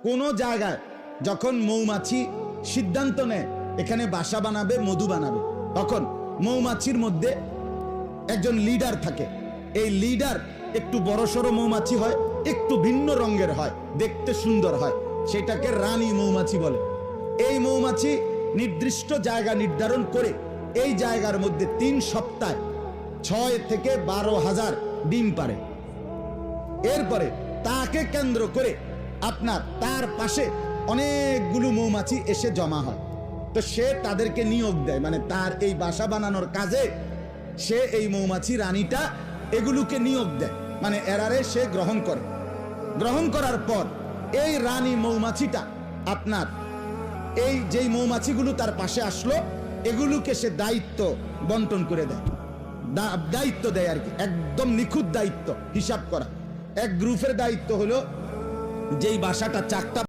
কোনো জায়গায় যখন মৌমাছি সিদ্ধান্ত নেয় এখানে বাসা বানাবে, মধু বানাবে, তখন মৌমাছির মধ্যে একজন লিডার থাকে। এই লিডার একটু বড়সড় মৌমাছি হয়, একটু ভিন্ন রঙের হয়, দেখতে সুন্দর হয়, সেটাকে রানী মৌমাছি বলে। এই মৌমাছি নির্দিষ্ট জায়গা নির্ধারণ করে এই জায়গার মধ্যে 3 সপ্তাহে 6 থেকে 12,000 ডিম পারে। এরপরে তাকে কেন্দ্র করে তার পাশে অনেকগুলো মৌমাছি এসে জমা হয়। তো সে তাদেরকে নিয়োগ দেয়, মানে তার এই বাসা বানানোর কাজে সে এই মৌমাছি রানীটা এগুলোকে নিয়োগ দেয়, মানে এরারে সে গ্রহণ করে। গ্রহণ করার পর এই রানী মৌমাছিটা এই যেই মৌমাছিগুলো তার পাশে আসলো এগুলোকে সে দায়িত্ব বন্টন করে দেয়, দায়িত্ব দেয় আর কি, একদম নিখুঁত দায়িত্ব হিসাব করা। এক গ্রুপের দায়িত্ব হলো যেই বাসাটা 4টা